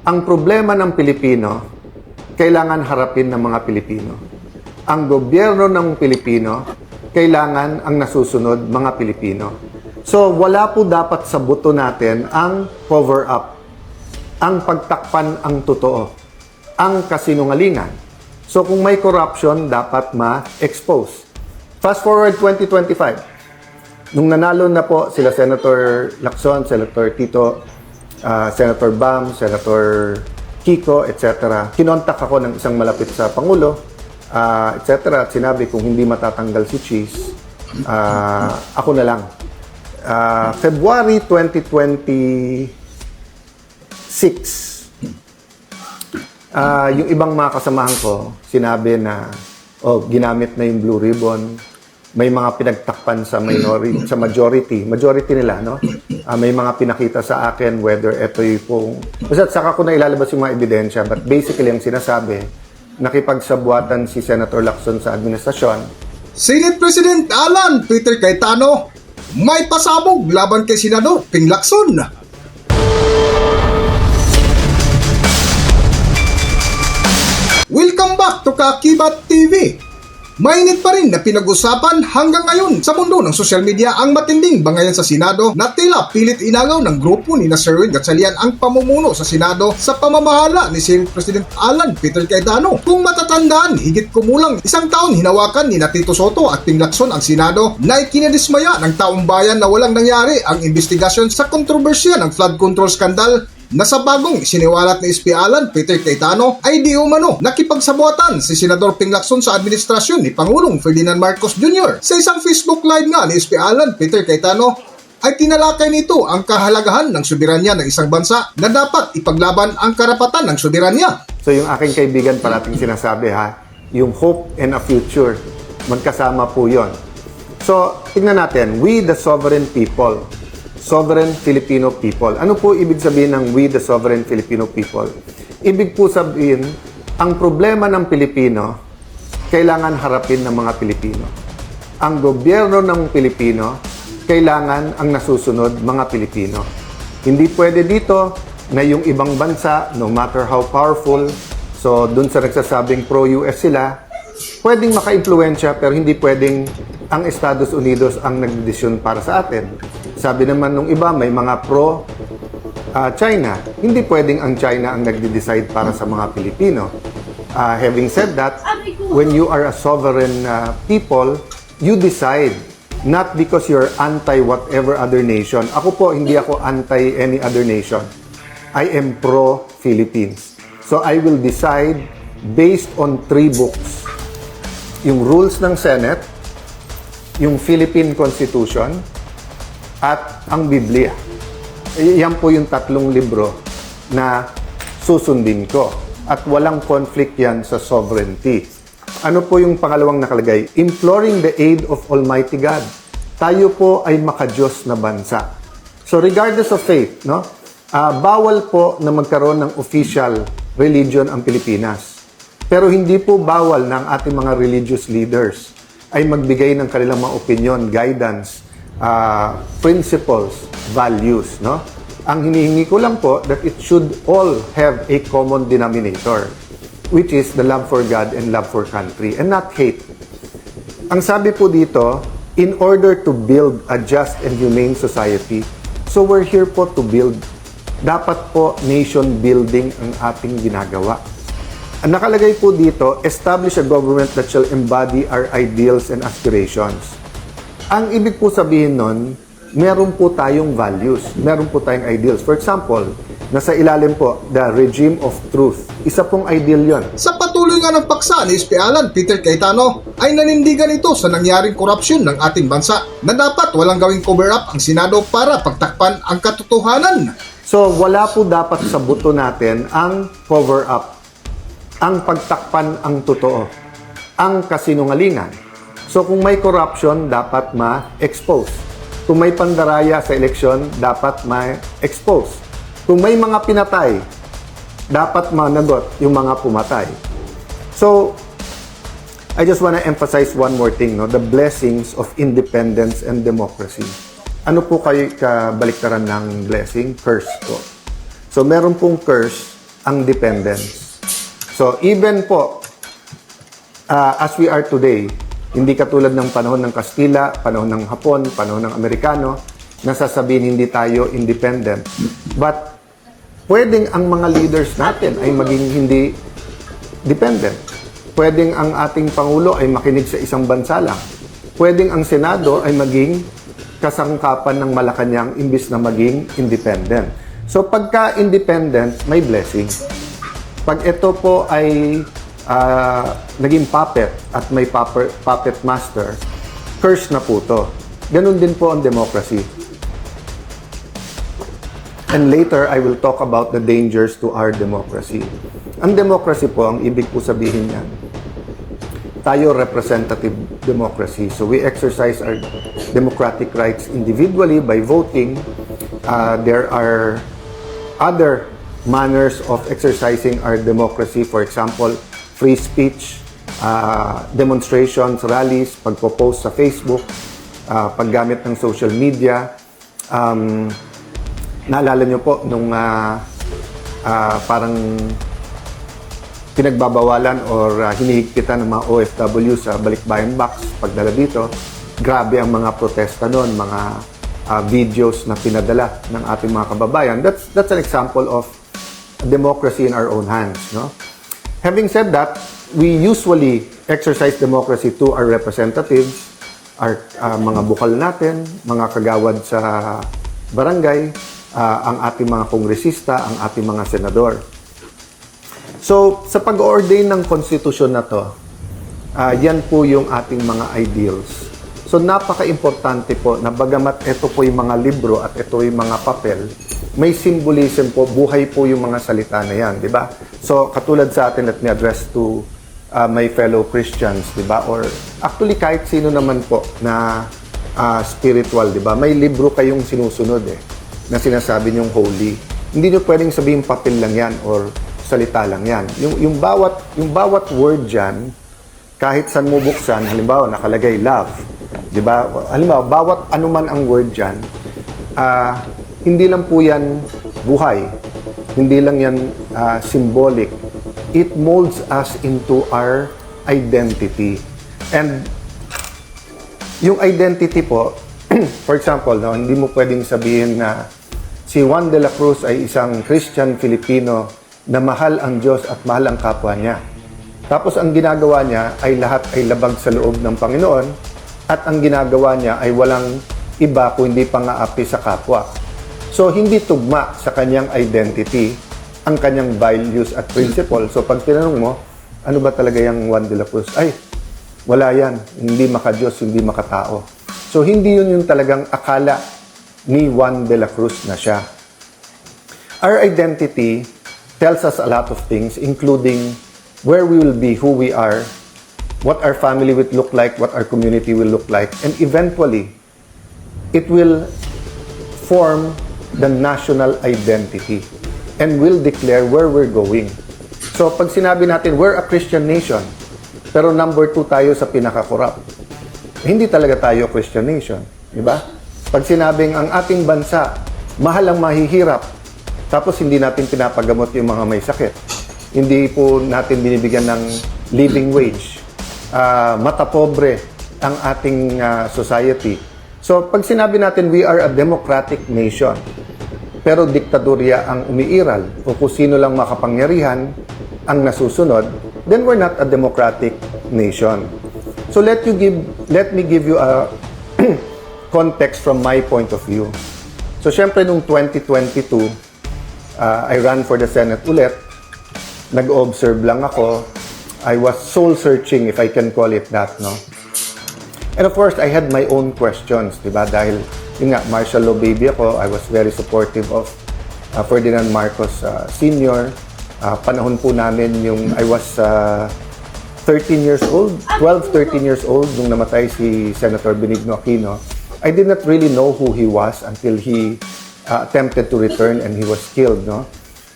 Ang problema ng Pilipino, kailangan harapin ng mga Pilipino. Ang gobyerno ng Pilipino, kailangan ang nasusunod mga Pilipino. So, wala po dapat sa buto natin ang cover-up, ang pagtakpan ang totoo, ang kasinungalingan. So, kung may corruption, dapat ma-expose. Fast forward 2025. Nung nanalo na po sila Senator Lacson, Senator Tito, Senator Bam, Senator Kiko, etc. Kinontak ako ng isang malapit sa Pangulo, etc. At sinabi kung hindi matatanggal si Cheese, ako na lang. February 2026, yung ibang mga kasamahan ko, sinabi na, ginamit na yung blue ribbon, may mga pinagtakpan sa majority nila, no? May mga pinakita sa akin whether ito yung pong... Basta saka ko na ilalabas yung mga ebidensya, but basically ang sinasabi, nakipagsabuatan si Senator Lacson sa administrasyon. Senate President Alan Peter Cayetano may pasabog laban kay Senador Ping Lacson. Welcome back to Kakibat TV. Mainit pa rin na pinag-usapan hanggang ngayon sa mundo ng social media ang matinding bangayan sa Senado na tila pilit inagaw ng grupo ni Sherwin Gatchalian ang pamumuno sa Senado sa pamamahala ni Senate President Alan Peter Cayetano. Kung matatandaan, higit kumulang isang taon hinawakan ni Tito Soto at Ping Lacson ang Senado na ikinadismaya ng taong bayan na walang nangyari ang investigasyon sa kontrobersya ng flood control scandal na sa bagong siniwalat ni SP Alan Peter Cayetano ay di umano nakipagsabuatan si Senador Ping Lacson sa administrasyon ni Pangulong Ferdinand Marcos Jr. Sa isang Facebook Live nga ni SP Alan Peter Cayetano ay tinalakay nito ang kahalagahan ng soberanya ng isang bansa na dapat ipaglaban ang karapatan ng soberanya. So yung aking kaibigan parating sinasabi yung hope and a future, magkasama po yon. So tingnan natin, we the sovereign people, sovereign Filipino people. Ano po ibig sabihin ng we the sovereign Filipino people? Ibig po sabihin, ang problema ng Pilipino, kailangan harapin ng mga Pilipino. Ang gobyerno ng Pilipino, kailangan ang nasusunod mga Pilipino. Hindi pwede dito na yung ibang bansa, no matter how powerful, so dun sa nagsasabing pro-US sila, pwedeng maka-impluensya pero hindi pwedeng ang Estados Unidos ang nagdesisyon para sa atin. Sabi naman nung iba, may mga pro-China. Hindi pwedeng ang China ang nagde-decide para sa mga Pilipino. Having said that, when you are a sovereign people, you decide. Not because you're anti-whatever other nation. Ako po, hindi ako anti any other nation. I am pro-Philippines. So I will decide based on 3 books. Yung rules ng Senate, yung Philippine Constitution, at ang Biblia. Yan po yung 3 libro na susundin ko. At walang conflict yan sa sovereignty. Ano po yung pangalawang nakalagay? Imploring the aid of Almighty God. Tayo po ay makadiyos na bansa. So regardless of faith, no? Bawal po na magkaroon ng official religion ang Pilipinas. Pero hindi po bawal ng ating mga religious leaders ay magbigay ng kanilang mga opinion, guidance, principles, values, no? Ang hinihingi ko lang po that it should all have a common denominator, which is the love for God and love for country, and not hate. Ang sabi po dito, in order to build a just and humane society, so we're here po to build. Dapat po nation building ang ating ginagawa. Ang nakalagay po dito, establish a government that shall embody our ideals and aspirations. Ang ibig po sabihin nun, meron po tayong values, meron po tayong ideals. For example, nasa ilalim po, the regime of truth. Isa pong ideal yon. Sa patuloy nga ng paksa ni SP Alan Peter Cayetano ay nanindigan ito sa nangyaring korupsyon ng ating bansa na dapat walang gawing cover-up ang Senado para pagtakpan ang katotohanan. So wala po dapat sa buto natin ang cover-up, ang pagtakpan ang totoo, ang kasinungalingan. So kung may corruption, dapat ma-expose. Kung may pandaraya sa eleksyon, dapat ma-expose. Kung may mga pinatay, dapat managot yung mga pumatay. So, I just want to emphasize one more thing, no? The blessings of independence and democracy. Ano po kayo kabaliktaran ng blessing? Curse po. So, meron pong curse ang dependence. So even po, as we are today, hindi katulad ng panahon ng Kastila, panahon ng Hapon, panahon ng Amerikano, na sasabihin hindi tayo independent. But pwedeng ang mga leaders natin ay maging hindi dependent. Pwedeng ang ating Pangulo ay makinig sa isang bansa lang. Pwedeng ang Senado ay maging kasangkapan ng Malacanang imbis na maging independent. So pagka independent, may blessing. Pag ito po ay naging puppet at may puppet master, curse na po to. Ganun din po ang democracy. And later, I will talk about the dangers to our democracy. Ang democracy po, ang ibig po sabihin niyan, tayo representative democracy. So we exercise our democratic rights individually by voting. There are other manners of exercising our democracy. For example, free speech, demonstrations, rallies, pagpo-post sa Facebook, paggamit ng social media. Naalala nyo po nung parang pinagbabawalan or hinihigpitan ng mga OFW sa Balikbayan Box pagdala dito. Grabe ang mga protesta noon, mga videos na pinadala ng ating mga kababayan. That's an example of democracy in our own hands, no? Having said that, we usually exercise democracy to our representatives, our mga bukal natin, mga kagawad sa barangay, ang ating mga kongresista, ang ating mga senador. So, sa pag-ordain ng konstitusyon na to, yan po yung ating mga ideals. So, napaka-importante po na bagamat ito po yung mga libro at ito yung mga papel, may symbolism po, buhay po yung mga salita na yan, di ba? So, katulad sa atin, let me address to my fellow Christians, di ba? Or actually, kahit sino naman po na spiritual, di ba? May libro kayong sinusunod na sinasabi niyong holy. Hindi niyo pwedeng sabihin papel lang yan or salita lang yan. Yung bawat word dyan, kahit saan mo buksan, halimbawa, nakalagay love. Di ba? Halimbawa, bawat anuman ang word dyan, hindi lang po yan buhay. Hindi lang yan symbolic. It molds us into our identity. And yung identity po, for example, no, hindi mo pwedeng sabihin na si Juan de la Cruz ay isang Christian Filipino na mahal ang Diyos at mahal ang kapwa niya. Tapos ang ginagawa niya ay lahat ay labag sa loob ng Panginoon at ang ginagawa niya ay walang iba kundi pang-aapi sa kapwa. So hindi tugma sa kanyang identity ang kanyang values at principle. So pag tinanong mo, ano ba talaga yung Juan de la Cruz? Ay, wala yan. Hindi maka-Diyos, hindi makatao. So hindi yun yung talagang akala ni Juan de la Cruz na siya. Our identity tells us a lot of things, including where we will be, who we are, what our family will look like, what our community will look like, and eventually, it will form the national identity and will declare where we're going. So, pag sinabi natin, we're a Christian nation, pero number 2 tayo sa pinaka-corrupt, hindi talaga tayo Christian nation, di ba? Pag sinabing ang ating bansa, mahal ang mahihirap, tapos hindi natin pinapagamot yung mga may sakit. Hindi po natin binibigyan ng living wage. Mata pobre ang ating society. So, pag sinabi natin we are a democratic nation, pero diktadorya ang umiiral, o kung sino lang makapangyarihan ang nasusunod, then we're not a democratic nation. So, let me give you a context from my point of view. So, syempre, nung 2022, I ran for the Senate ulit. Nag-observe lang ako. I was soul-searching, if I can call it that, no? And of course, I had my own questions, di ba? Dahil, yun nga, martial law baby ako. I was very supportive of Ferdinand Marcos Sr. Panahon po namin yung, I was 13 years old, 12, 13 years old, nung namatay si Senator Benigno Aquino. I did not really know who he was until he attempted to return and he was killed, no?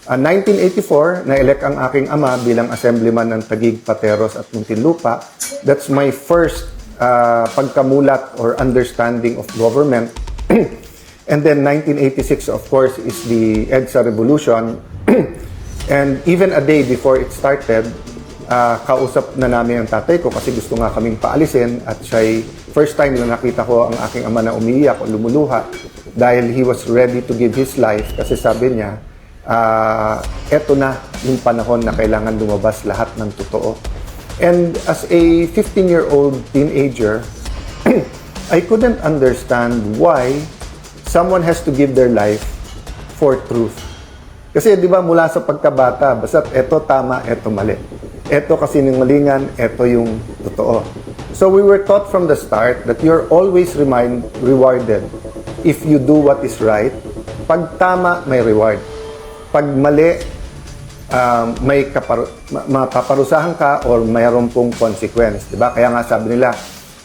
1984, na-elect ang aking ama bilang assemblyman ng Taguig, Pateros at Muntinlupa. That's my first pagkamulat or understanding of government. And then 1986, of course, is the EDSA Revolution. And even a day before it started, kausap na namin ang tatay ko kasi gusto nga kaming paalisin at siya'y first time na nakita ko ang aking ama na umiiyak o lumuluha dahil he was ready to give his life kasi sabi niya, eto na yung panahon na kailangan lumabas lahat ng totoo. And as a 15-year-old teenager, I couldn't understand why someone has to give their life for truth. Kasi di ba mula sa pagkabata, basta eto tama, eto mali. Eto kasinungalingan, eto yung totoo. So we were taught from the start that you're always rewarded if you do what is right. Pag tama, may reward. Pag mali, may mapaparusahan ka or mayroon pong consequence. Diba? Kaya nga sabi nila,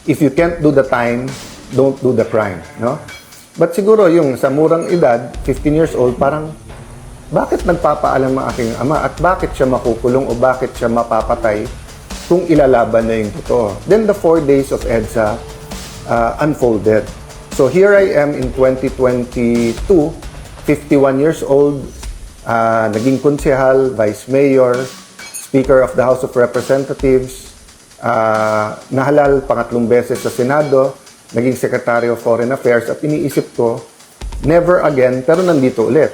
if you can't do the time, don't do the crime. No? But siguro yung sa murang edad, 15 years old, parang bakit nagpapaalam ang aking ama at bakit siya makukulong o bakit siya mapapatay kung ilalaban na yung totoo. Then the 4 days of EDSA unfolded. So here I am in 2022, 51 years old, naging konsehal, vice mayor, speaker of the House of Representatives, nahalal pangatlong beses sa Senado, naging Secretary of Foreign Affairs at iniisip ko, never again, pero nandito ulit.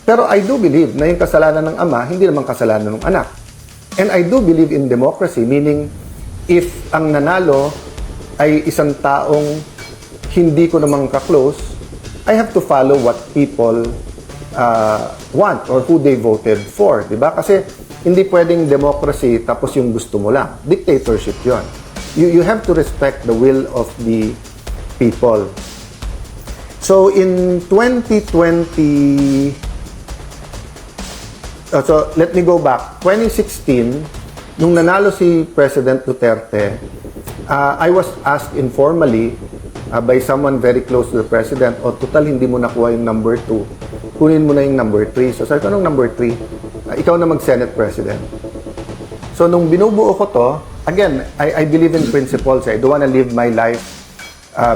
Pero I do believe na yung kasalanan ng ama, hindi naman kasalanan ng anak. And I do believe in democracy, meaning if ang nanalo ay isang taong hindi ko naman ka-close, I have to follow what people want or who they voted for, di ba? Kasi hindi pwedeng democracy tapos yung gusto mo lang. Dictatorship yon. You have to respect the will of the people. So in 2020, so let me go back. 2016, nung nanalo si President Duterte, I was asked informally by someone very close to the President, total hindi mo nakuha yung number 2, kunin mo na yung number 3. So sabi ko, anong number 3? Ikaw na mag-Senate President. So nung binubuo ko to, again, I believe in principles. I don't wanna live my life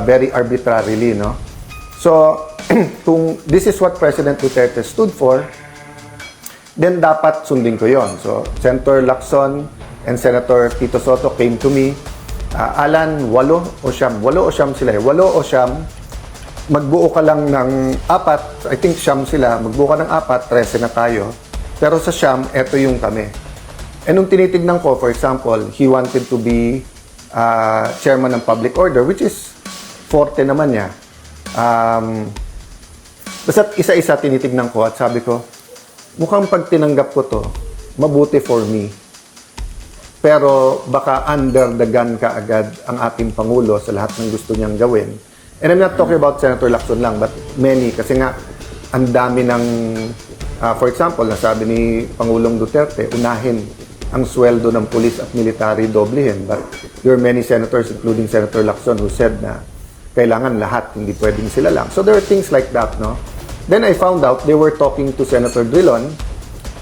very arbitrarily, no? So, kung this is what President Duterte stood for, then dapat sundin ko yon. So, Senator Lacson and Senator Tito Soto came to me. Alan, 8 o siyam sila eh. 8 o siyam, magbuo ka lang ng 4, I think siyam sila, magbuo ka ng 4, 13 na tayo. Pero sa siyam, eto yung kami. And nung tinitignan ko, for example, he wanted to be chairman ng public order, which is forte naman niya. Basta isa-isa tinitignan ko at sabi ko, mukhang pag tinanggap ko to, mabuti for me. Pero baka under the gun ka agad ang ating Pangulo sa lahat ng gusto niyang gawin. And I'm not talking about Senator Lacson lang, but many. Kasi nga, ang dami ng, for example, nasabi ni Pangulong Duterte, unahin ang sweldo ng pulis at military, doblehin. But there are many senators, including Senator Lacson, who said na kailangan lahat, hindi pwedeng sila lang. So there are things like that, no? Then I found out they were talking to Senator Drilon,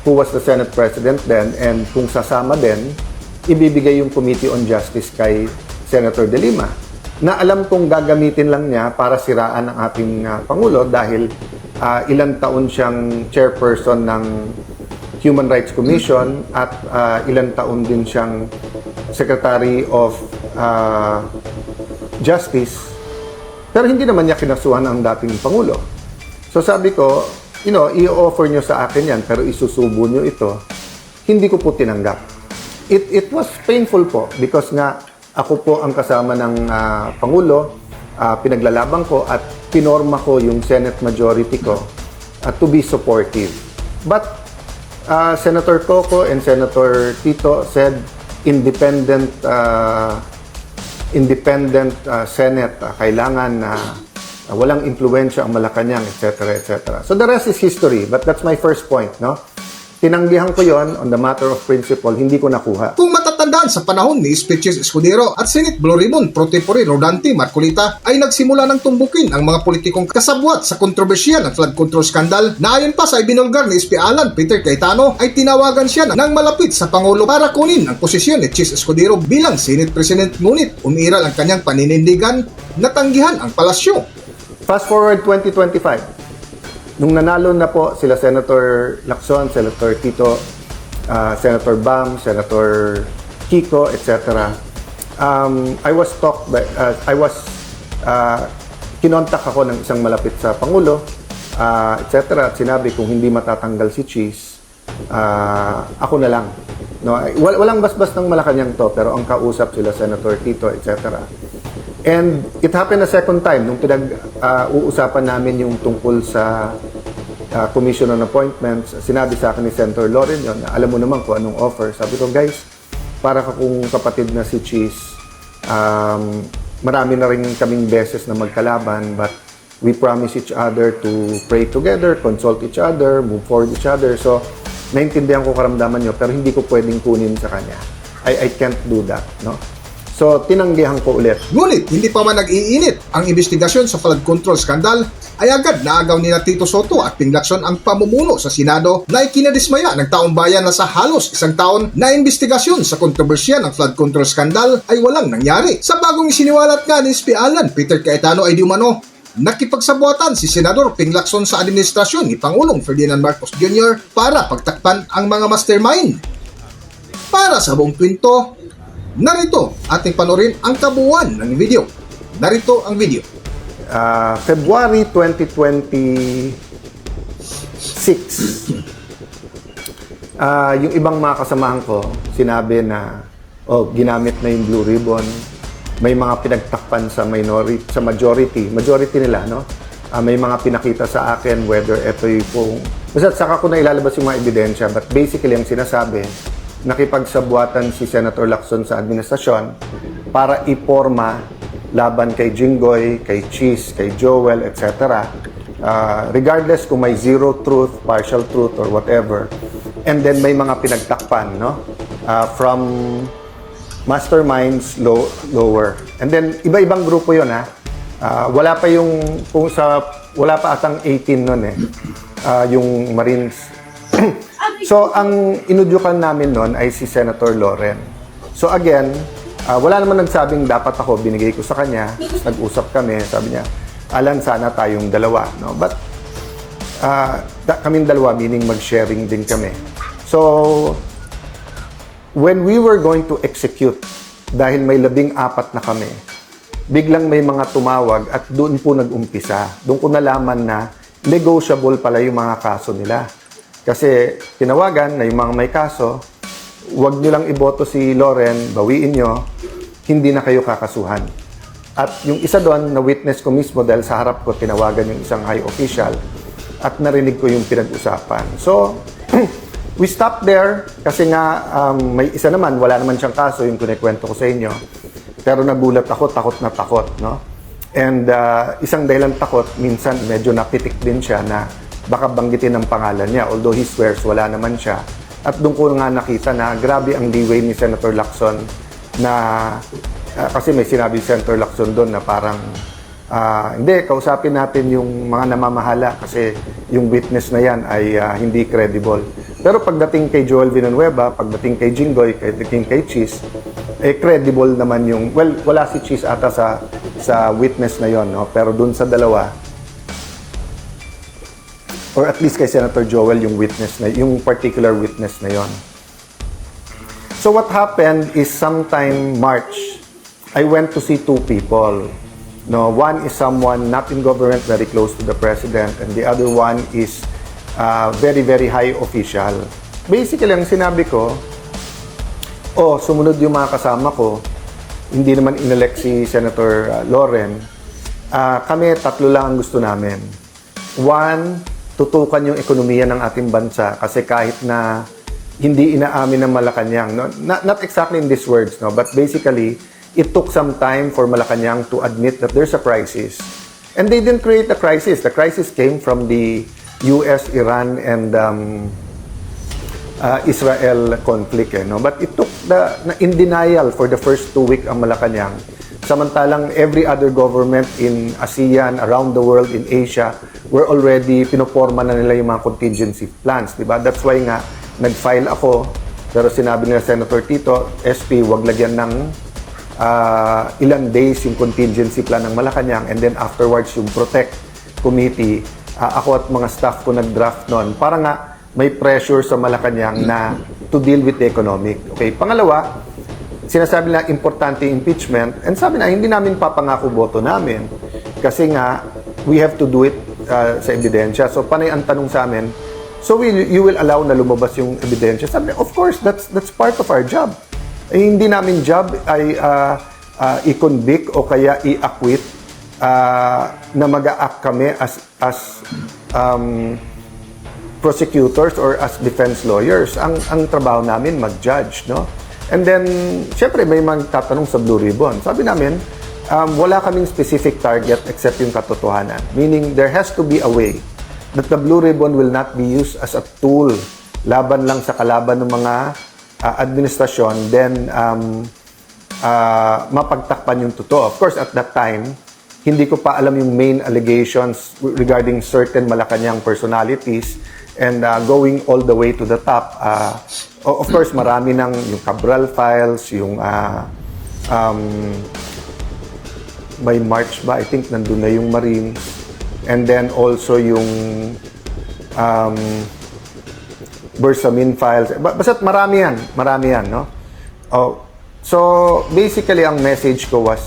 who was the Senate President then, and kung sasama din, ibibigay yung Committee on Justice kay Senator De Lima, na alam kong gagamitin lang niya para siraan ang ating Pangulo dahil ilang taon siyang chairperson ng Human Rights Commission at ilang taon din siyang Secretary of Justice. Pero hindi naman niya kinasuhan ang dating Pangulo. So sabi ko, i-offer nyo sa akin yan, pero isusubo nyo ito. Hindi ko po tinanggap. It was painful po because nga ako po ang kasama ng Pangulo, pinaglalaban ko at pinorma ko yung Senate majority ko to be supportive. But Senator Coco and Senator Tito said independent Senate, kailangan walang impluwensya ang Malacanang, etc., etc. So the rest is history, but that's my first point, no? Tinanggihan ko yon on the matter of principle, hindi ko nakuha. Kung matatandaan sa panahon ni Species Escudero at Senate Blue Ribbon Pro Tempore Rodante Marcolita ay nagsimula ng tumbukin ang mga politikong kasabwat sa kontrobersyal ng flood control scandal na ayon pa sa ibinulgar ni SP Alan Peter Cayetano ay tinawagan siya ng malapit sa Pangulo para kunin ang posisyon ni Chis Escudero bilang Senate President, ngunit umiiral ang kanyang paninindigan na tanggihan ang palasyo. Fast forward 2025. Nung nanalo na po sila Senator Lacson, Senator Tito, Senator Bam, Senator Kiko, etc. I was talked by, kinontak ako ng isang malapit sa Pangulo, etc. At sinabi kung hindi matatanggal si Cheese, ako na lang. No, walang basbas ng Malacanang to, pero ang kausap sila Senator Tito, etc. And it happened a second time nung uusapan namin yung tungkol sa Commission on Appointments. Sinabi sa akin ni Senator Loren yun, na alam mo naman kung anong offer. Sabi ko, guys, para kung kapatid na si Cheese, marami na rin kaming beses na magkalaban, but we promise each other to pray together, consult each other, move forward each other. So, naintindihan ko karamdaman nyo, pero hindi ko pwedeng kunin sa kanya. I can't do that, no? So, tinanggihan ko ulit. Ngunit hindi pa man nag-iinit ang investigasyon sa flood control scandal, ay agad naagaw ni Tito Soto at Ping Lacson ang pamumuno sa Senado na ikinadismaya ng taong bayan na sa halos isang taon na investigasyon sa kontrobersya ng flood control scandal ay walang nangyari. Sa bagong isiniwalat nga ni SP Alan Peter Cayetano ay di umano nakipagsabuatan si Senador Ping Lacson sa administrasyon ni Pangulong Ferdinand Marcos Jr. para pagtakpan ang mga mastermind. Para sa buong kwento, narito ating panorin ang kabuuan ng video. Narito ang video. February 2026, yung ibang mga kasamahan ko, sinabi na, ginamit na yung Blue Ribbon, may mga pinagtakpan sa majority nila, no? May mga pinakita sa akin whether ito yung basta saka ko na ilalabas yung mga ebidensya, but basically ang sinasabi, nakipagsabuatan si Senator Lacson sa administrasyon para iporma laban kay Jinggoy, kay Cheese, kay Joel, etc. Regardless kung may zero truth, partial truth, or whatever. And then may mga pinagtakpan, no? From masterminds lower. And then iba-ibang grupo 'yon, ha. Wala pa yung wala pa atang 18 noon yung Marines. So ang inudyukan namin noon ay si Senator Loren. So again, wala naman nagsabing dapat ako, binigay ko sa kanya. Nag-usap kami, sabi niya, Alan, sana tayong dalawa, no? But kaming dalawa, meaning mag-sharing din kami. So when we were going to execute, dahil may 14 na kami, biglang may mga tumawag at doon po nag-umpisa. Doon ko nalaman na negotiable pala yung mga kaso nila. Kasi tinawagan na yung mga may kaso, huwag nyo lang iboto si Loren, bawiin nyo, hindi na kayo kakasuhan. At yung isa doon, na witness ko mismo dahil sa harap ko, tinawagan yung isang high official at narinig ko yung pinag-usapan. So, we stopped there kasi nga may isa naman, wala naman siyang kaso, yung kunikwento ko sa inyo. Pero nagulat ako, takot na takot, no? And isang dahilan takot, minsan medyo napitik din siya na baka banggitin ang pangalan niya. Although he swears, wala naman siya. At doon ko nga nakita na grabe ang leeway ni Senator Lacson na kasi may sinabi Senator Lacson doon na parang hindi, kausapin natin yung mga namamahala kasi yung witness na yan ay hindi credible. Pero pagdating kay Joel Villanueva, pagdating kay Jinggoy, pagdating kay Cheese, credible naman yung, well, wala si Cheese ata sa witness na yon, no? Pero doon sa dalawa, or at least kay Senator Joel, yung witness na, yung particular witness na yon. So what happened is sometime March, I went to see two people. No, one is someone not in government, very close to the president, and the other one is very, very high official. Basically, ang sinabi ko, sumunod yung mga kasama ko, hindi naman inelect si Senator Loren. Kami, tatlo lang ang gusto namin. One, tutukan yung ekonomiya ng ating bansa kasi kahit na hindi inaamin ng Malacanang, no? Not exactly in these words, no? But basically, it took some time for Malacanang to admit that there's a crisis. And they didn't create the crisis. The crisis came from the US, Iran, and Israel conflict. No? But it took in denial for the first 2 weeks ang Malacanang. Samantalang every other government in ASEAN, around the world, in Asia, were already pinoporma na nila yung mga contingency plans. Diba? That's why nga, nag-file ako, pero sinabi nila Senator Tito, SP, wag lagyan ng ilang days yung contingency plan ng Malacanang, and then afterwards yung Protect Committee ako at mga staff ko nag-draft noon para nga may pressure sa Malacanang na to deal with the economic. Okay, pangalawa, sinasabi na importante yung impeachment, and sabi na hindi namin papangako boto namin kasi nga we have to do it sa ebidensya. So panay ang tanong sa amin, so you will allow na lumabas yung ebidensya? Sabi, of course, that's part of our job. Hindi namin job ay i-convict o kaya i-acquit na mag-a-act kami as prosecutors or as defense lawyers. Ang trabaho namin mag-judge, no? And then, syempre may magtatanong sa Blue Ribbon. Sabi namin, wala kaming specific target except yung katotohanan. Meaning, there has to be a way that the Blue Ribbon will not be used as a tool laban lang sa kalaban ng mga administrasyon, then mapagtakpan yung totoo. Of course, at that time, hindi ko pa alam yung main allegations regarding certain Malacanang personalities and going all the way to the top. Of course, marami ng yung Cabral files, yung by March ba, I think nandun na yung Marines. And then also yung Bersamin files. Basta't marami yan, no? So, basically, ang message ko was,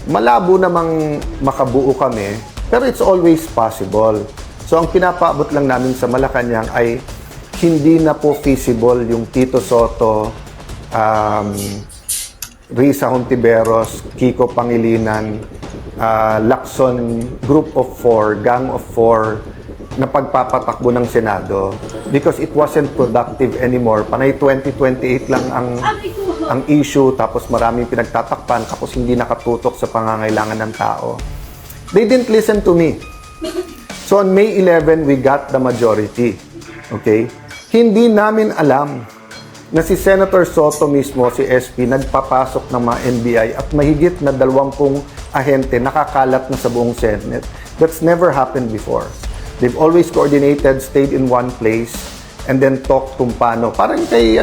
malabo namang makabuo kami, pero it's always possible. So, ang pinapaabot lang namin sa Malacanang ay hindi na po feasible yung Tito Soto, Risa Hontiveros, Kiko Pangilinan, Lacson Group of 4, Gang of 4, na pagpapatakbo ng Senado because it wasn't productive anymore. Panay 2028 lang ang issue, tapos maraming pinagtatakpan, tapos hindi nakatutok sa pangangailangan ng tao. They didn't listen to me. So on May 11, we got the majority. Okay? Hindi namin alam na si Senator Soto mismo, si SP, nagpapasok ng mga NBI at mahigit na 20 ahente nakakalat na sa buong Senate. That's never happened before. They've always coordinated, stayed in one place, and then talked kung paano. Parang kay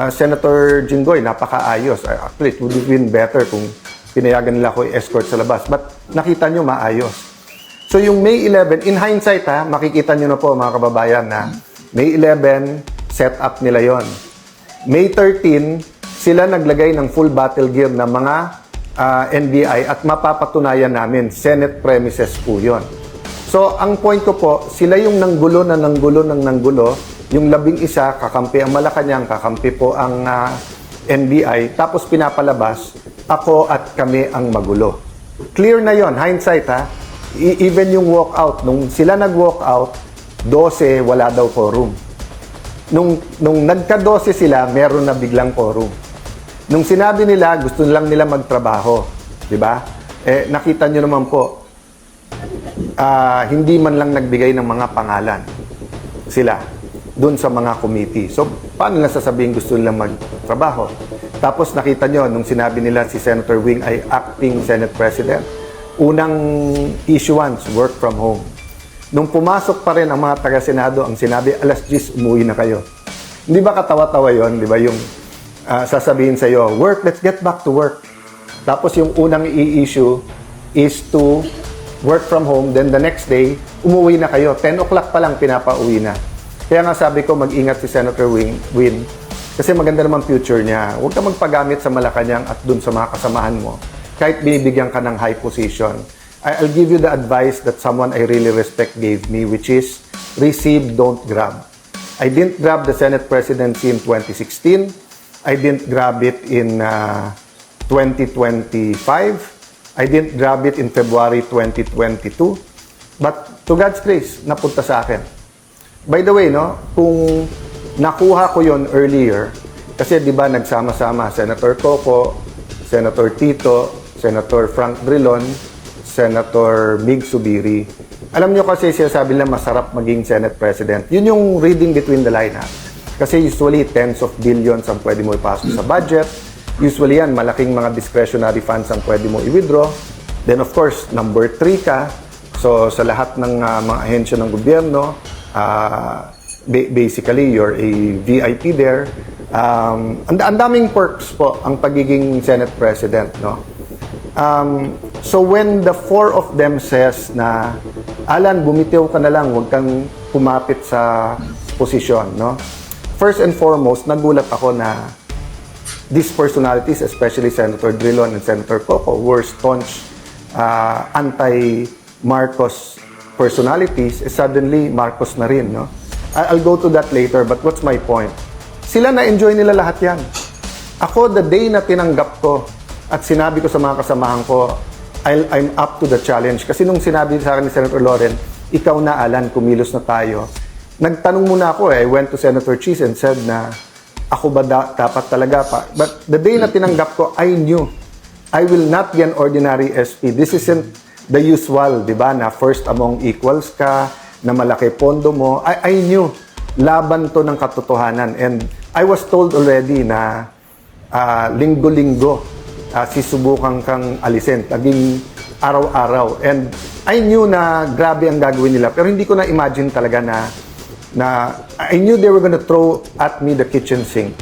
Senator Jinggoy, napakaayos. Actually, it would have been better kung pinayagan nila ako i-escort sa labas. But nakita nyo, maayos. So yung May 11, in hindsight makikita nyo na po mga kababayan na May 11, set up nila yon. May 13, sila naglagay ng full battle gear ng mga NBI at mapapatunayan namin, Senate premises po yon. So, ang point ko po, sila yung nanggulo. Yung 11, kakampi ang Malacanang, kakampi po ang NBI. Tapos pinapalabas, ako at kami ang magulo. Clear na yon, hindsight Even yung walkout, nung sila nag-walkout, 12, wala daw quorum. Nung nagka-12 sila, meron na biglang quorum. Nung sinabi nila, gusto lang nila magtrabaho. Diba? Nakita nyo naman po, hindi man lang nagbigay ng mga pangalan sila dun sa mga committee. So, paano na sasabihin gusto nilang magtrabaho? Tapos nakita nyo, nung sinabi nila si Senator Wing ay acting Senate President, unang issuance, work from home. Nung pumasok pa rin ang mga taga-Senado, ang sinabi, alas 10, umuwi na kayo. Hindi ba katawa-tawa yon? Di ba yung sasabihin sa'yo, work, let's get back to work. Tapos yung unang i-issue is to work from home, then the next day, umuwi na kayo. 10 o'clock pa lang, pinapauwi na. Kaya nga sabi ko, mag-ingat si Senator Win, kasi maganda naman future niya. Huwag ka magpagamit sa Malacanang at dun sa mga kasamahan mo, kahit binibigyan ka ng high position. I'll give you the advice that someone I really respect gave me, which is, receive, don't grab. I didn't grab the Senate presidency in 2016. I didn't grab it in 2025. I didn't grab it in February 2022. But to God's grace, napunta sa akin. By the way, no, kung nakuha ko yon earlier, kasi di ba nagsama-sama Senator Coco, Senator Tito, Senator Frank Drilon, Senator Mig Subiri. Alam nyo kasi sinasabi nila masarap maging Senate President. Yun yung reading between the line. Kasi usually tens of billions ang pwede mo ipasok sa budget. Usually yan, malaking mga discretionary funds ang pwede mo i-withdraw. Then of course, number 3 ka. So sa lahat ng mga ahensya ng gobyerno, basically you're a VIP there. Ang daming perks po ang pagiging Senate President, no? So when the 4 of them says na Alan, bumitiw ka na lang, huwag kang kumapit sa posisyon, no? First and foremost, nagulat ako na these personalities, especially Senator Drilon and Senator Coco, were staunch anti-Marcos personalities. Suddenly, Marcos na rin, no? I'll go to that later, but what's my point? Sila na-enjoy nila lahat yan. Ako, the day na tinanggap ko at sinabi ko sa mga kasamahan ko, I'm up to the challenge. Kasi nung sinabi sa akin ni Senator Loren, ikaw na, Alan, kumilos na tayo. Nagtanong muna ako I went to Senator Cheese and said na, ako ba dapat talaga pa? But the day na tinanggap ko, I knew I will not be an ordinary SP. This isn't the usual, di ba, na first among equals ka, na malaki pondo mo. I knew laban to ng katotohanan. And I was told already na linggo-linggo, sisubukan kang alisin, naging araw-araw. And I knew na grabe ang gagawin nila, pero hindi ko na-imagine talaga na I knew they were gonna throw at me the kitchen sink.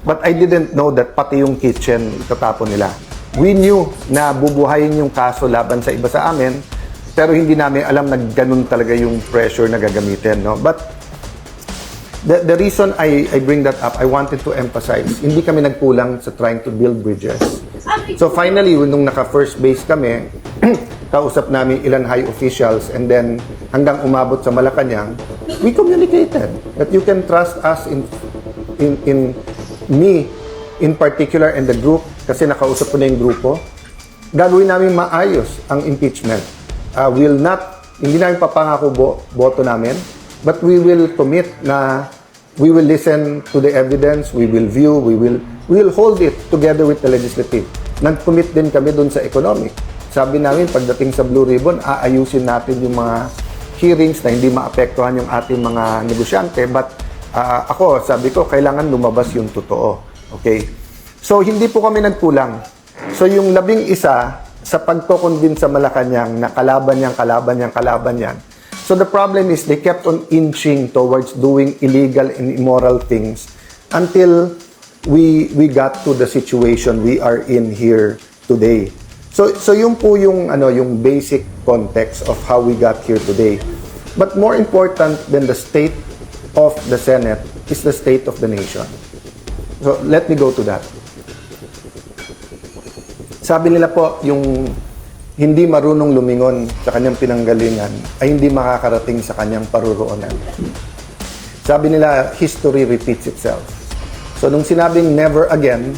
But I didn't know that pati yung kitchen itatapon nila. We knew na bubuhayin yung kaso laban sa iba sa amin, pero hindi namin alam na ganun talaga yung pressure na gagamitin, no? But the reason I bring that up, I wanted to emphasize, hindi kami nagkulang sa trying to build bridges. So finally, nung naka-first base kami, kausap namin ilan high officials and then hanggang umabot sa Malacanang, we communicated that you can trust us in me in particular and the group kasi nakausap ko na yung grupo. Gagawin namin maayos ang impeachment. Hindi namin papangako boto namin, but we will commit na we will listen to the evidence, we will view, we will hold it together with the legislative. Nag-commit din kami dun sa economic. Sabi namin, pagdating sa Blue Ribbon, aayusin natin yung mga hearings na hindi maapektuhan yung ating mga negosyante. But sabi ko, kailangan lumabas yung totoo. Okay? So, hindi po kami nagkulang. So, yung 11 sa pagko-convince sa Malacanang na kalaban yan. So the problem is they kept on inching towards doing illegal and immoral things until we got to the situation we are in here today. So yun po yung basic context of how we got here today. But more important than the state of the Senate is the state of the nation. So let me go to that. Sabi nila po, yung hindi marunong lumingon sa kanyang pinanggalingan ay hindi makakarating sa kanyang paruroonan. Sabi nila, history repeats itself. So nung sinabing never again,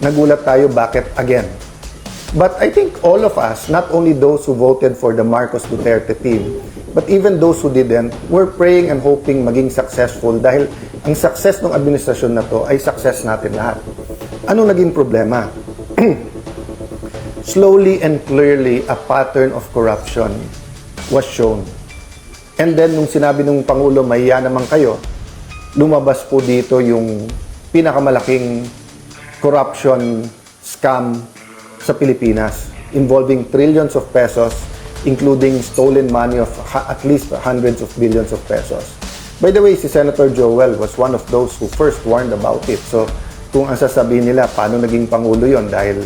nagulat tayo bakit again. But I think all of us, not only those who voted for the Marcos Duterte team, but even those who didn't, were praying and hoping maging successful dahil ang success ng administrasyon na to ay success natin lahat. Ano naging problema? Slowly and clearly, a pattern of corruption was shown. And then, nung sinabi ng Pangulo, mahiya naman kayo, lumabas po dito yung pinakamalaking corruption scam sa Pilipinas, involving trillions of pesos, including stolen money of at least hundreds of billions of pesos. By the way, si Senator Joel was one of those who first warned about it. So, kung ang sasabihin nila, paano naging Pangulo yon dahil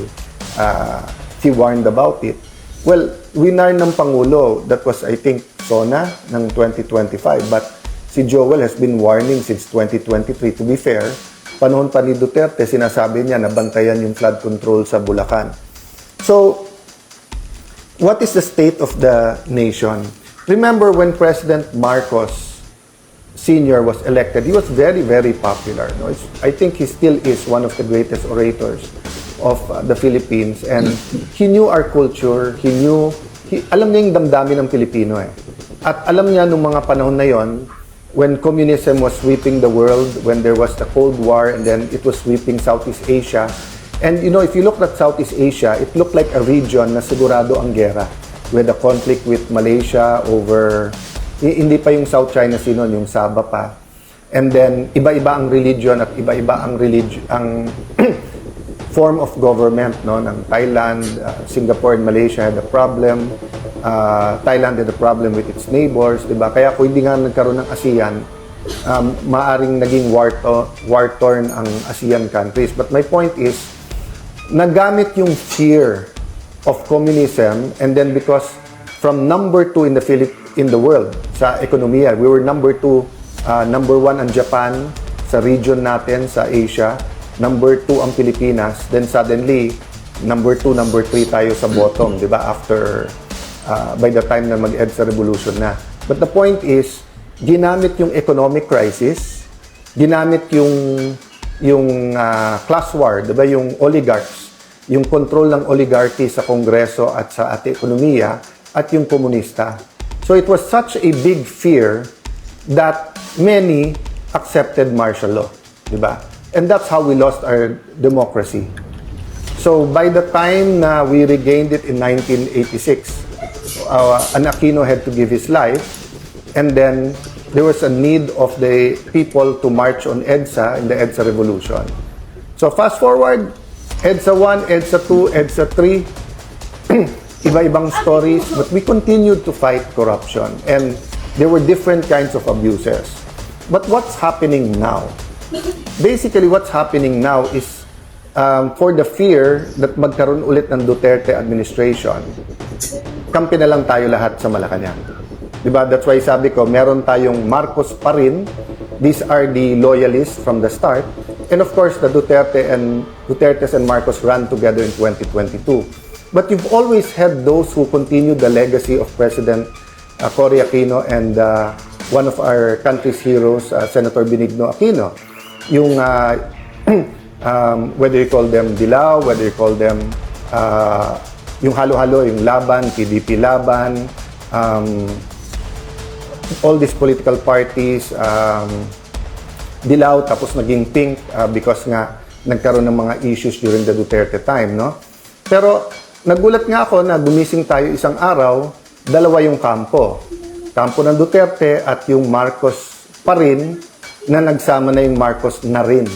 he warned about it. Well, winar ng Pangulo, that was I think SONA ng 2025, but si Joel has been warning since 2023. To be fair, panahon pa ni Duterte, sinasabi niya na bantayan yung flood control sa Bulacan. So, what is the state of the nation? Remember when President Marcos Sr. was elected, he was very, very popular. No? I think he still is one of the greatest orators of the Philippines, and he knew our culture, alam niya yung damdamin ng Pilipino eh. At alam niya nung mga panahon na yon, when communism was sweeping the world, when there was the Cold War, and then it was sweeping Southeast Asia. And if you look at Southeast Asia, it looked like a region na sigurado ang gera, with a conflict with Malaysia over, hindi pa yung South China Sea noon, yung Sabah pa. And then, iba-iba ang religion at iba-iba ang form of government, no, ng Thailand, Singapore and Malaysia had a problem. Thailand had a problem with its neighbors, di ba? Kaya kung hindi nga nagkaroon ng ASEAN, maaring naging war-torn ang ASEAN countries. But my point is, nagamit yung fear of communism, and then because from number 2 in the in the world sa ekonomiya. We were number 2, number 1 ang Japan sa region natin sa Asia, number 2 ang Pilipinas, then suddenly number 2, number 3 tayo sa bottom, di ba? After by the time na mag-EDSA revolution na. But the point is, ginamit yung economic crisis, ginamit yung class war, di ba? Yung oligarchs, yung control ng oligarchy sa Kongreso at sa ating ekonomiya at yung komunista. So it was such a big fear that many accepted martial law, di ba? And that's how we lost our democracy. So by the time na we regained it in 1986, an Aquino had to give his life, and then there was a need of the people to march on EDSA in the EDSA revolution. So fast forward, EDSA 1, EDSA 2, EDSA 3, iba-ibang stories, but we continued to fight corruption, and there were different kinds of abuses. But what's happening now? Basically, what's happening now is for the fear that magkaroon ulit ng Duterte administration, kampi na lang tayo lahat sa Malacanang. Diba? That's why sabi ko, meron tayong Marcos pa rin. These are the loyalists from the start. And of course, the Dutertes and Marcos ran together in 2022. But you've always had those who continue the legacy of President Cory Aquino and one of our country's heroes, Senator Benigno Aquino. Yung, whether you call them Dilaw, whether you call them yung halo-halo, yung Laban, PDP Laban, all these political parties, Dilaw, tapos naging pink because nga nagkaroon ng mga issues during the Duterte time, no? Pero nagulat nga ako na gumising tayo isang araw, dalawa yung kampo. Kampo ng Duterte at yung Marcos pa rin na nagsama na yung Marcos na rin.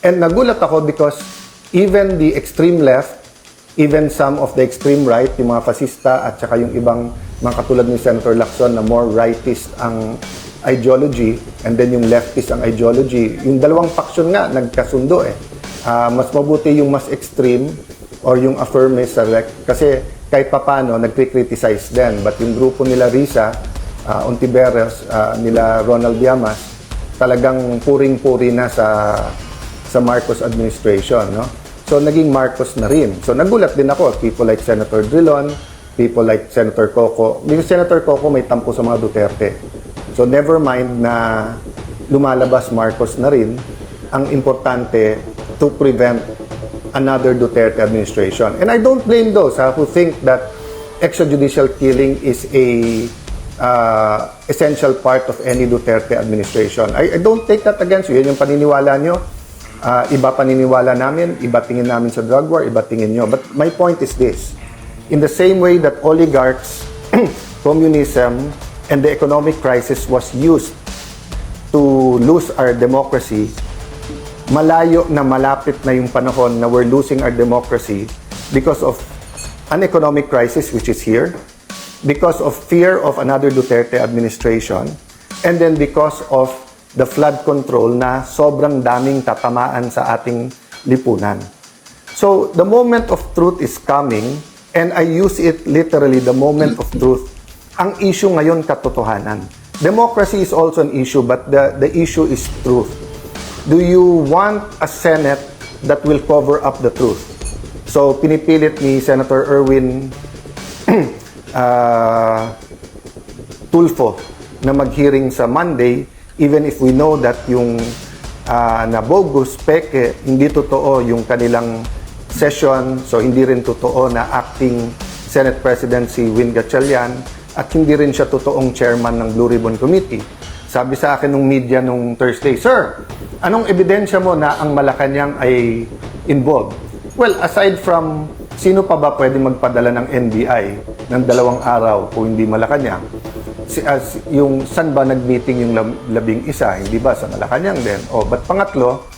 And nagulat ako because even the extreme left, even some of the extreme right, yung mga fascista at saka yung ibang mga katulad ni Senator Lacson na more rightist ang ideology and then yung leftist ang ideology, yung dalawang faction nga nagkasundo eh. Mas mabuti yung mas extreme or yung affirmist kasi kahit papano nagkri-criticize din. But yung grupo nila Risa, Ontiveros, nila Ronald Llamas, talagang puring-puri na sa Marcos administration, no? So, naging Marcos na rin. So, nagulat din ako. People like Senator Drilon, people like Senator Coco. Because Senator Coco may tampo sa mga Duterte. So, never mind na lumalabas Marcos na rin. Ang importante to prevent another Duterte administration. And I don't blame those who think that extrajudicial killing is a essential part of any Duterte administration. I don't take that against you. Yan yung paniniwala nyo. Iba paniniwala namin, iba tingin namin sa drug war, iba tingin nyo. But my point is this. In the same way that oligarchs, communism, and the economic crisis was used to lose our democracy, malayo na malapit na yung panahon na we're losing our democracy because of an economic crisis which is here, because of fear of another Duterte administration, and then because of the flood control na sobrang daming tatamaan sa ating lipunan. So, the moment of truth is coming, and I use it literally, the moment of truth. Ang issue ngayon, katotohanan. Democracy is also an issue, but the issue is truth. Do you want a Senate that will cover up the truth? So, pinipilit ni Senator Erwin Tulfo na mag-hearing sa Monday, even if we know that yung na bogus, peke, hindi totoo yung kanilang session, so hindi rin totoo na acting Senate President si Win Gatchalian at hindi rin siya totoong chairman ng Blue Ribbon Committee. Sabi sa akin ng media nung Thursday, Sir, anong ebidensya mo na ang Malacanang ay involved? Well, aside from sino pa ba pwede magpadala ng NBI ng 2 araw kung hindi Malacanang? Yung saan ba nag-meeting yung 11, hindi ba sa Malacanang din? But pangatlo,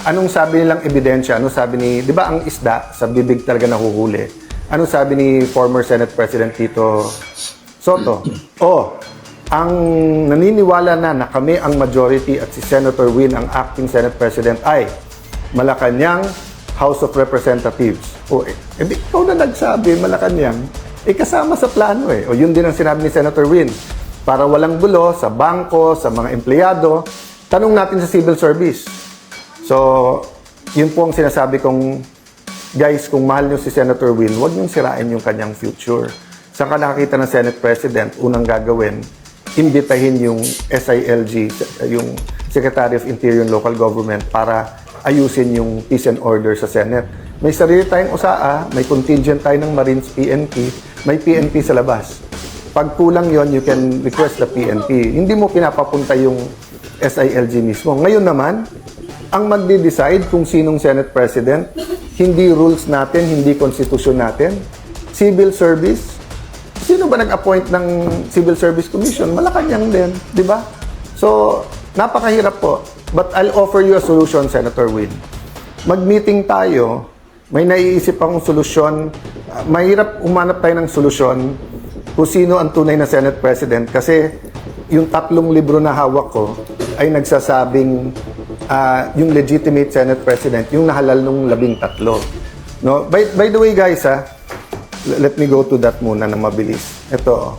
anong sabi nilang ebidensya? Ano sabi ni, di ba ang isda sa bibig talaga nahuhuli? Anong sabi ni former Senate President Tito Soto? Ang naniniwala na kami ang majority at si Senator Win ang acting Senate President ay Malacanang House of Representatives. Ikaw na nagsabi, Malacanang. kasama sa plano eh. O yun din ang sinabi ni Senator Win. Para walang gulo sa bangko, sa mga empleyado, tanong natin sa civil service. So, yun po ang sinasabi kong, guys, kung mahal nyo si Senator Win, huwag nyo sirain yung kanyang future. Saan ka nakakita ng Senate President, unang gagawin, imbitahin yung SILG, yung Secretary of Interior and Local Government para ayusin yung peace and order sa Senate. May sarili tayong USAA, may contingent tayo ng Marines PNP, may PNP sa labas. Pag kulang yon, you can request the PNP. Hindi mo pinapapunta yung SILG mismo. Ngayon naman, ang magde-decide kung sinong Senate President, hindi rules natin, hindi konstitusyon natin, civil service. Sino ba nag-appoint ng Civil Service Commission? Malacanang din, di ba? So, napakahirap po. But I'll offer you a solution, Senator Win. Mag-meeting tayo, may naiisip akong solusyon. Mahirap umanap tayo ng solusyon kung sino ang tunay na Senate President kasi yung 3 libro na hawak ko ay nagsasabing yung legitimate Senate President, yung nahalal nung 13. No? By the way, guys, let me go to that muna na mabilis. Ito.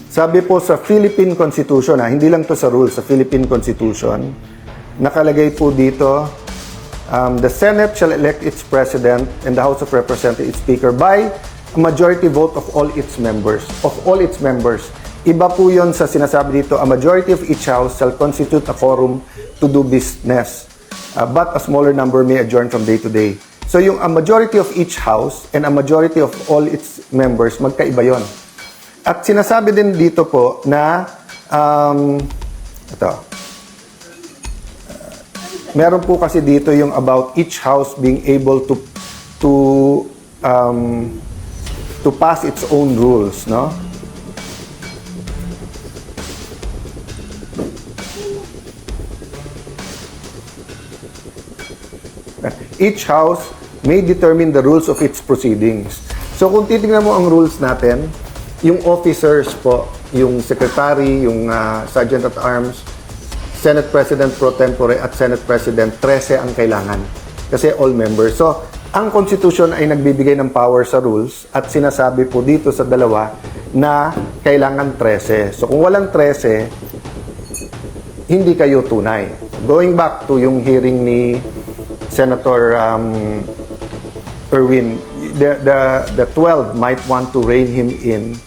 Sabi po sa Philippine Constitution, hindi lang to sa rules, sa Philippine Constitution, nakalagay po dito, the Senate shall elect its President and the House of Representatives its Speaker by a majority vote of all its members. Of all its members. Iba po yon sa sinasabi dito, a majority of each House shall constitute a quorum to do business, but a smaller number may adjourn from day to day. So yung a majority of each house and a majority of all its members, magkaiba yon. At sinasabi din dito po na, meron po kasi dito yung about each house being able to pass its own rules, no? Each house may determine the rules of its proceedings. So kung titingnan mo ang rules natin, yung officers po, yung secretary, yung sergeant at arms, Senate President pro tempore at Senate President, 13 ang kailangan. Kasi all members. So, ang Constitution ay nagbibigay ng power sa rules at sinasabi po dito sa dalawa na kailangan 13. So kung walang 13, hindi kayo tunay. Going back to yung hearing ni Senator Erwin, the 12 might want to rein him in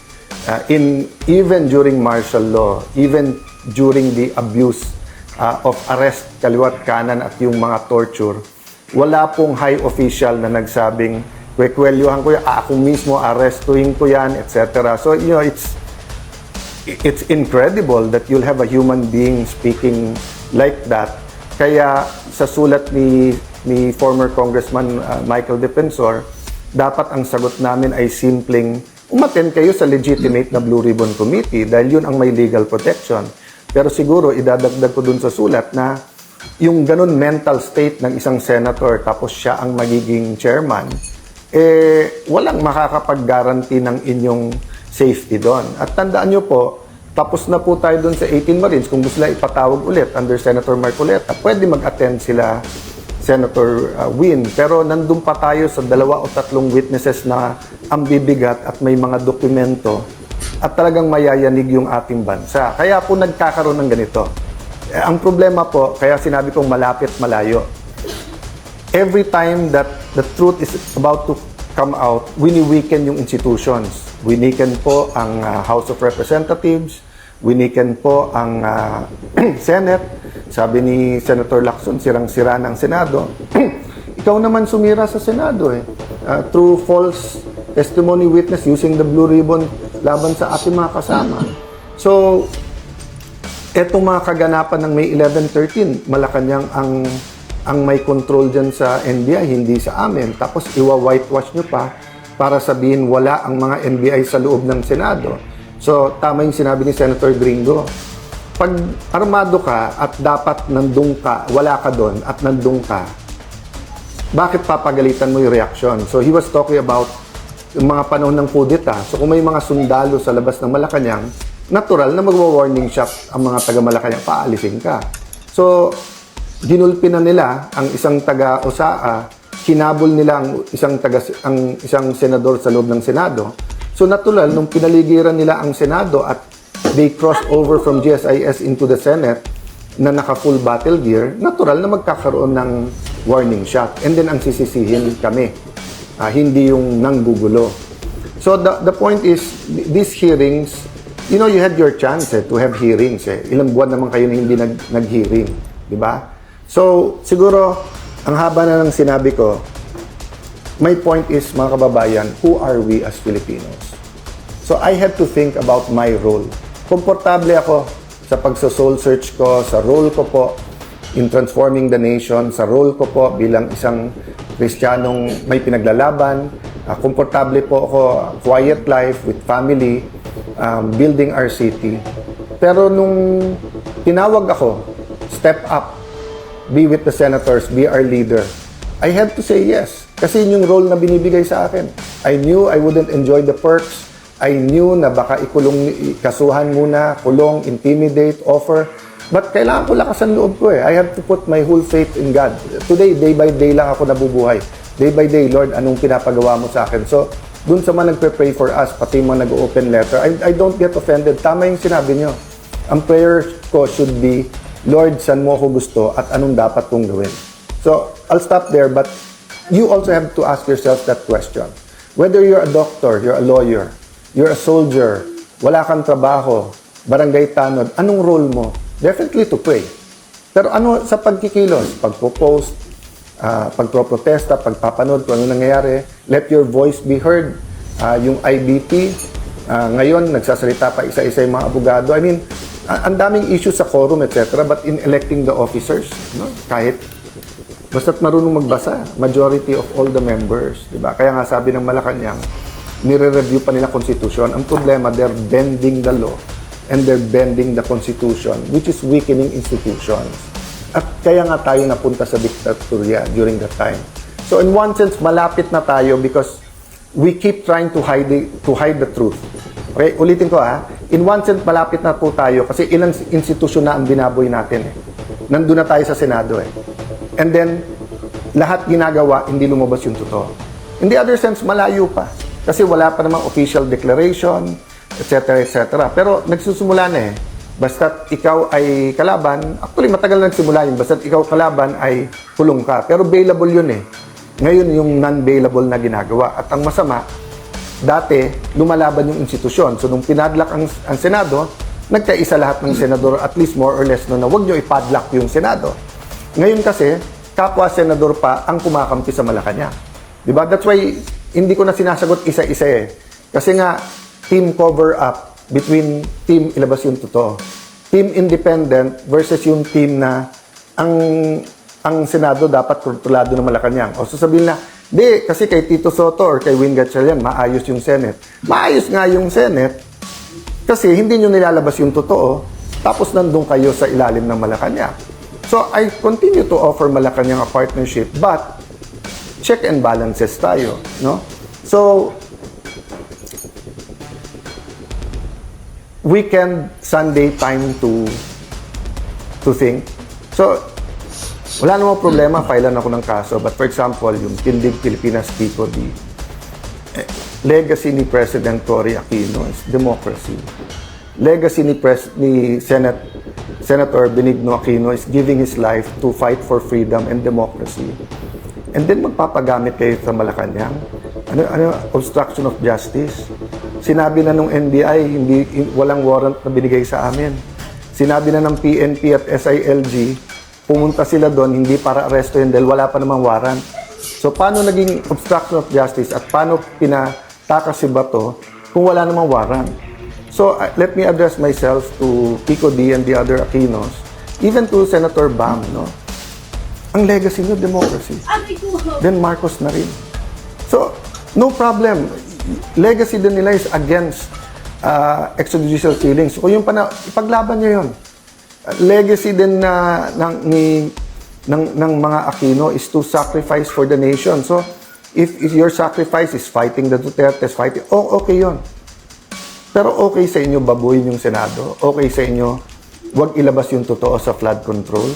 even during martial law, even during the abuse of arrest, kaliwat kanan at yung mga torture. Wala pong high official na nagsabing, wekwelyuhan ko yan, ako mismo arrestuhin ko yan, etc. So, you know, it's incredible that you'll have a human being speaking like that. Kaya sa sulat ni former Congressman Michael Defensor, dapat ang sagot namin ay simpleng umattend kayo sa legitimate na Blue Ribbon Committee dahil yun ang may legal protection. Pero siguro idadagdag ko dun sa sulat na yung ganun mental state ng isang senator tapos siya ang magiging chairman, walang makakapag-guarantee ng inyong safety doon. At tandaan nyo po, tapos na po tayo doon sa 18 Marines. Kung gusto nila ipatawag ulit under Senator Marcoleta, pwede mag-attend sila Senator Win. Pero nandun pa tayo sa 2 o 3 witnesses na ang bibigat at may mga dokumento at talagang mayayanig yung ating bansa. Kaya po nagkakaroon ng ganito. Ang problema po, kaya sinabi kong malapit malayo. Every time that the truth is about to come out, wini-weaken yung institutions. Winiken po ang House of Representatives, winiken po ang Senate. Sabi ni Senator Lacson, sirang-sira ng Senado. Ikaw naman sumira sa Senado through false testimony witness using the Blue Ribbon laban sa ating mga kasama. So, etong mga kaganapan ng May 11-13, Malacanang ang may control dyan sa NBI, hindi sa amin. Tapos iwa-whitewash nyo pa para sabihin wala ang mga NBI sa loob ng Senado. So, tama yung sinabi ni Senator Gringo. Pag armado ka at dapat nandun ka, wala ka doon at nandun ka, bakit papagalitan mo yung reaksyon? So, he was talking about yung mga panahon ng kudeta. So, kung may mga sundalo sa labas ng Malacanang, natural na magwa-warning shot ang mga taga-Malacanang, paalisin ka. So, ginulpi na nila ang isang taga-USAA, hinabol nila ang isang senador sa loob ng Senado. So natural, nung pinaligiran nila ang Senado at they crossed over from GSIS into the Senate na naka-full battle gear, natural na magkakaroon ng warning shot. And then ang sisisihin kami, hindi yung nanggugulo. So the point is, these hearings, you know, you had your chance to have hearings. Ilang buwan naman kayo na hindi nag-hearing. Di ba? So siguro, ang haba na ng sinabi ko, my point is, mga kababayan, who are we as Filipinos? So I had to think about my role. Komportable ako sa pagsa-soul search ko, sa role ko po in transforming the nation, sa role ko po bilang isang Kristiyanong may pinaglalaban. Komportable po ako, quiet life with family, building our city. Pero nung tinawag ako, step up, be with the senators, be our leader, I had to say yes. Kasi yun yung role na binibigay sa akin. I knew I wouldn't enjoy the perks. I knew na baka kasuhan muna, kulong, intimidate, offer. But kailangan ko lakasan loob ko I have to put my whole faith in God. Today, day by day lang ako nabubuhay. Day by day, Lord, anong pinapagawa mo sa akin? So, dun sa mga nagpe-pray for us, pati mga nag-open letter, I don't get offended. Tama yung sinabi nyo. Ang prayer ko should be, Lord, saan mo ako gusto at anong dapat kong gawin? So, I'll stop there, but you also have to ask yourself that question. Whether you're a doctor, you're a lawyer, you're a soldier, wala kang trabaho, barangay tanod, anong role mo? Definitely to pray. Pero ano sa pagkikilos? Pagpo-post, pagpro-protesta, pagpapanood, kung ano nangyayari, let your voice be heard. Yung IBP, ngayon, nagsasalita pa isa-isa yung mga abogado. I mean, ang daming issues sa quorum, etc. But in electing the officers, no? Kahit basta't marunong magbasa, majority of all the members, di ba? Kaya nga sabi ng Malacanang, nire-review pa nila Constitution. Ang problema, they're bending the law and they're bending the Constitution, which is weakening institutions. At kaya nga tayo napunta sa diktatorya during that time. So in one sense, malapit na tayo because we keep trying to hide the truth. Okay, ulitin ko In one sense, malapit na po tayo kasi ilang institusyon na ang binaboy natin Nandun na tayo sa Senado And then, lahat ginagawa, hindi lumabas yung totoo. In the other sense, malayo pa. Kasi wala pa namang official declaration, etc. etc. Pero nagsusumula na Basta't ikaw ay kalaban, actually matagal na nagsimula yun, basta't ikaw kalaban ay kulong ka. Pero bailable yun Ngayon yung non-bailable na ginagawa. At ang masama, dati lumalaban yung institusyon. So nung pinadlock ang Senado, nagkaisa lahat ng senador at least more or less na wag nyo ipadlock yung Senado. Ngayon kasi, kapwa senador pa ang kumakampi sa Malacanang. Diba? That's why hindi ko na sinasagot isa-isa Kasi nga, team cover up between team ilabas yung totoo. Team independent versus yung team na ang Senado dapat kontrolado ng Malacanang. O sasabihin na, di, kasi kay Tito Soto or kay Win Gatchalian, maayos yung Senate. Maayos nga yung Senate kasi hindi nyo nilalabas yung totoo tapos nandun kayo sa ilalim ng Malacanang. So, I continue to offer Malacanang a partnership but check and balances tayo. No? So, weekend, Sunday time to think. So, wala namang problema, filean ako ng kaso. But for example, yung Tindig Pilipinas PCOD, legacy ni President Cory Aquino is democracy. Legacy ni Senator Benigno Aquino is giving his life to fight for freedom and democracy. And then magpapagamit kayo sa Malacanang. Obstruction of justice. Sinabi na nung NBI, walang warrant na binigay sa amin. Sinabi na ng PNP at SILG, pumunta sila doon, hindi para arestuhin dahil wala pa namang warrant. So, paano naging obstruction of justice at paano pinatakas si Bato kung wala namang warrant? So, let me address myself to Pico D and the other Aquinos, even to Senator Bam, no? Ang legacy nyo, democracy. Then Marcos na rin. So, no problem. Legacy din nila is against extrajudicial killings. So, kung yung ipaglaban nyo yun. Legacy din ng mga Aquino is to sacrifice for the nation. So, if your sacrifice is fighting the Dutertes, okay yun. Pero okay sa inyo babuyin yung Senado. Okay sa inyo wag ilabas yung totoo sa flood control.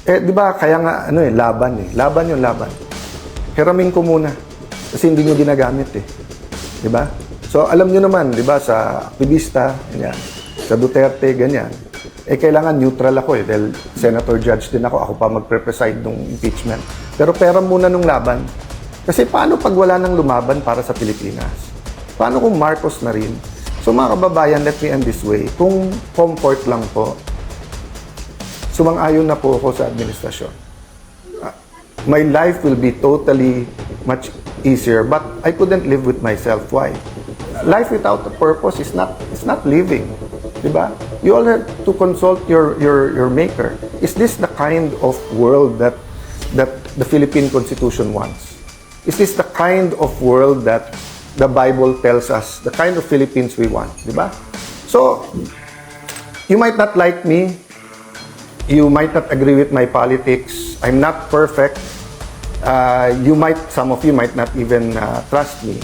Di ba, kaya nga, laban Laban yung laban. hiramin ko muna. Kasi hindi nyo ginagamit eh. Di ba? So, alam nyo naman, di ba, sa aktivista, ganyan, sa Duterte, ganyan, eh, kailangan neutral ako eh, dahil senator judge din ako, ako pa magpre-preside ng impeachment. Pero pera muna nung laban. Kasi paano pag wala nang lumaban para sa Pilipinas? Paano kung Marcos na rin? So mga kababayan, let me end this way. Kung comfort lang po, sumang-ayon na po ako sa administrasyon. My life will be totally much easier, but I couldn't live with myself. Why? Life without a purpose is not living. Diba? You all have to consult your maker. Is this the kind of world that the Philippine Constitution wants? Is this the kind of world that the Bible tells us, the kind of Philippines we want? Diba? So, you might not like me. You might not agree with my politics. I'm not perfect. Some of you might not even trust me.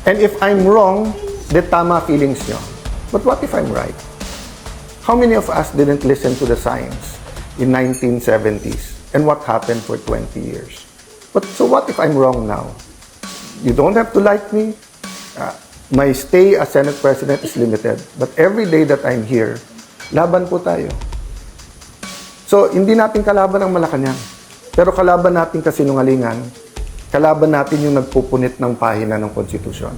And if I'm wrong, then tama feelings nyo. But what if I'm right? How many of us didn't listen to the science in 1970s? And what happened for 20 years? So what if I'm wrong now? You don't have to like me. My stay as Senate President is limited. But every day that I'm here, laban po tayo. So, hindi natin kalaban ang Malacanang. Pero kalaban natin kasinungalingan, kalaban natin yung nagpupunit ng pahina ng konstitusyon.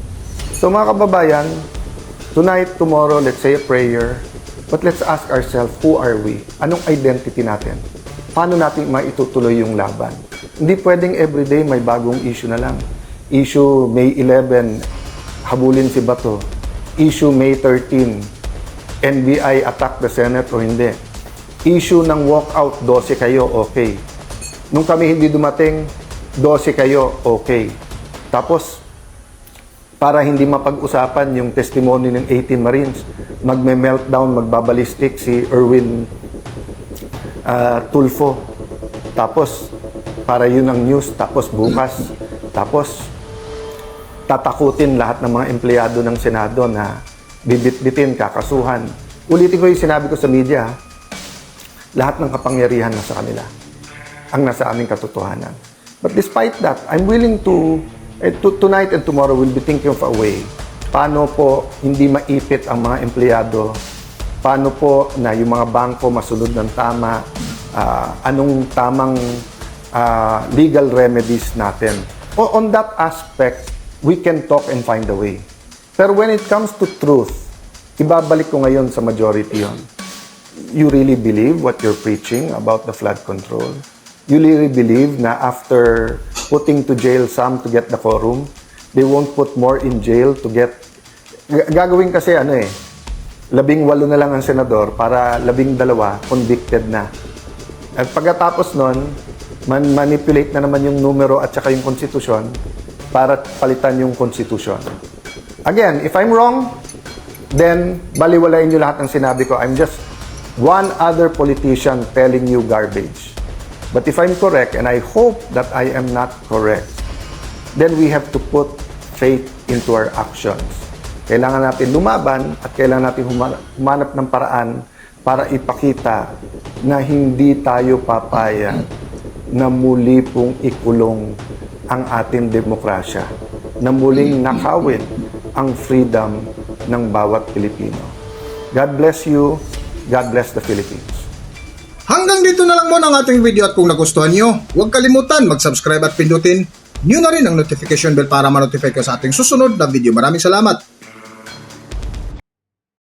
So, mga kababayan, tonight, tomorrow, let's say a prayer, but let's ask ourselves, who are we? Anong identity natin? Paano natin maitutuloy yung laban? Hindi pwedeng everyday may bagong issue na lang. Issue May 11, habulin si Bato. Issue May 13, NBI attack the Senate o hindi. Issue ng walkout, 12 kayo, okay. Nung kami hindi dumating, 12 kayo, okay. Tapos, para hindi mapag-usapan yung testimony ng 18 Marines, magme-meltdown, magbabalistik si Erwin Tulfo. Tapos, para yun ang news. Tapos, bukas. Tapos, tatakutin lahat ng mga empleyado ng Senado na bibit-bitin, kakasuhan. Ulitin ko yung sinabi ko sa media, lahat ng kapangyarihan nasa kanila. Ang nasa aming katotohanan. But despite that, I'm willing to tonight and tomorrow we'll be thinking of a way. Paano po hindi maipit ang mga empleyado? Paano po na yung mga bangko masunod ng tama? Anong tamang legal remedies natin? On that aspect, we can talk and find a way. Pero when it comes to truth, ibabalik ko ngayon sa majority yon. You really believe what you're preaching about the flood control? You really believe na after putting to jail some to get the quorum, they won't put more in jail to get... Gagawin kasi 18 na lang ang senador para 12 convicted na. At pagkatapos nun, manipulate na naman yung numero at saka yung konstitusyon para palitan yung konstitusyon. Again, if I'm wrong, then baliwalain nyo lahat ng sinabi ko. I'm just one other politician telling you garbage. But if I'm correct, and I hope that I am not correct, then we have to put faith into our actions. Kailangan natin lumaban at kailangan natin humanap ng paraan para ipakita na hindi tayo papayag na muli pong ikulong ang ating demokrasya, na muling nakawin ang freedom ng bawat Pilipino. God bless you. God bless the Philippines. Hanggang dito na lang muna ang ating video at kung nagustuhan nyo, huwag kalimutan mag-subscribe at pindutin nyo na rin ang notification bell para ma-notify ka sa ating susunod na video. Maraming salamat!